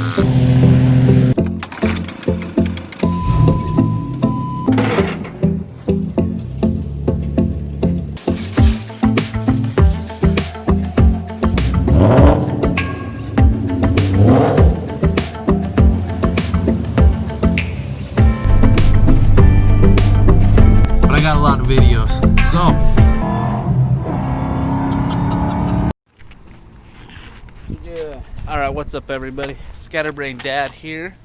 But I got a lot of videos, so. Yeah. Alright, what's up everybody? Scatterbrain Dad here.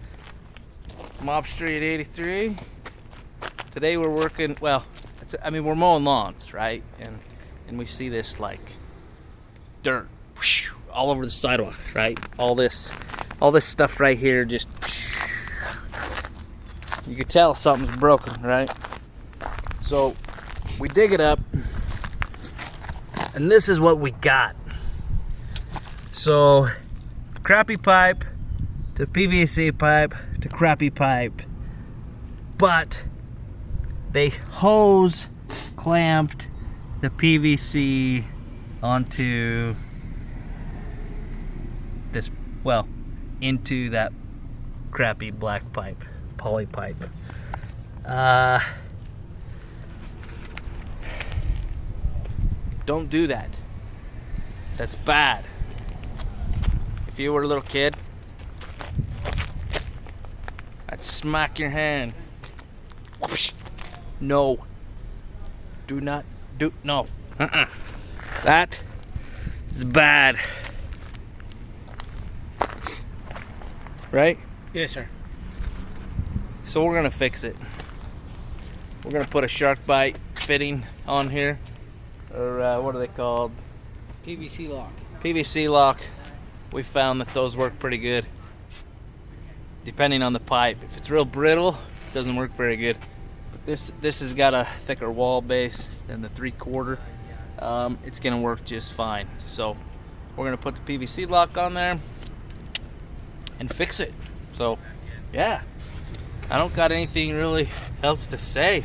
Mob Street 83. Today we're working, well, we're mowing lawns, right? And we see this like dirt all over the sidewalk, right? All this stuff right here just, you could tell something's broken, right? So we dig it up and this is what we got. So crappy pipe to PVC pipe to crappy pipe, but they hose clamped the PVC onto this, well, into that crappy black pipe, poly pipe. Don't do that. That's bad. If you were a little kid, I'd smack your hand. Whoosh. No. Do not do, no. That is bad. Right? Yes, sir. So we're gonna fix it. We're gonna put a shark bite fitting on here. Or what are they called? PVC lock. PVC lock. We found that those work pretty good, depending on the pipe. If it's real brittle, it doesn't work very good. But this has got a thicker wall base than the 3/4. It's gonna work just fine. So we're gonna put the PVC lock on there and fix it. So yeah, I don't got anything really else to say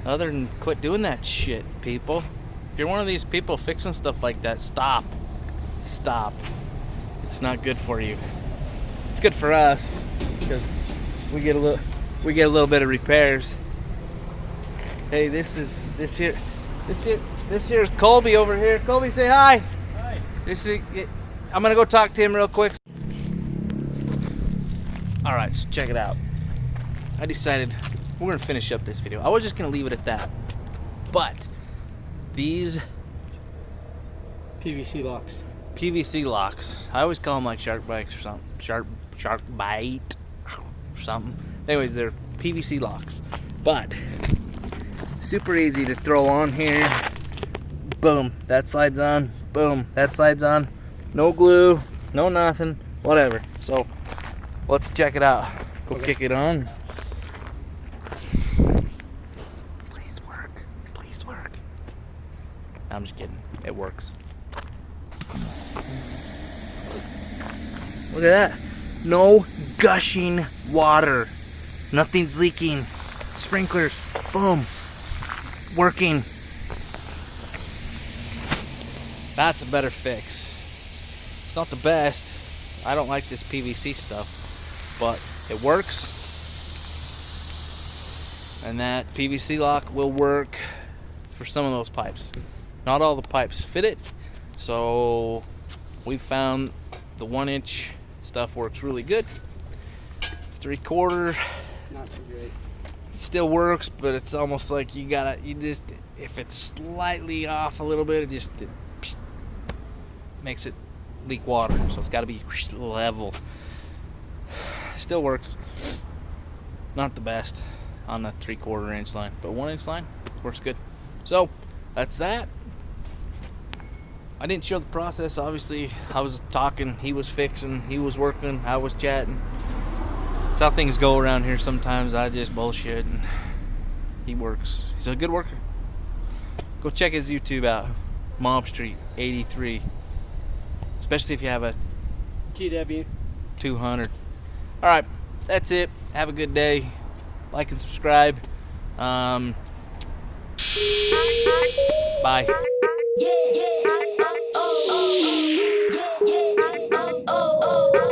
other than quit doing that shit, people. If you're one of these people fixing stuff like that, stop. It's not good for you. It's good for us because we get a little bit of repairs. Hey, this here is Colby over here. Colby, say hi. Hi. I'm gonna go talk to him real quick. All right, so check it out. I decided we're gonna finish up this video. I was just gonna leave it at that, but these PVC locks. PVC locks, I always call them like shark bites or something, shark bite or something. Anyways, they're PVC locks, but super easy to throw on here. Boom, that slides on. Boom, that slides on. No glue, no nothing, whatever. So let's check it out. Go kick it on. Please work. Please work. I'm just kidding. It works. Look at that. No gushing water. Nothing's leaking. Sprinklers. Boom. Working. That's a better fix. It's not the best. I don't like this PVC stuff, but it works. And that PVC lock will work for some of those pipes. Not all the pipes fit it, so we found the 1-inch stuff works really good. 3/4 Not so great. still works, but it's almost like you just, if it's slightly off a little bit, it makes it leak water. So it's got to be level. Still works. Not the best on the 3/4 inch line, but 1-inch line works good. So that's that. I didn't show the process, obviously. I was talking, he was fixing, he was working, I was chatting. That's how things go around here sometimes. I just bullshit and he works. He's a good worker. Go check his YouTube out, Mob Street 83. Especially if you have a TW 200. Alright, that's it. Have a good day. Like and subscribe. Bye. Yeah, yeah, oh, oh, oh. Yeah, yeah, oh, oh, oh.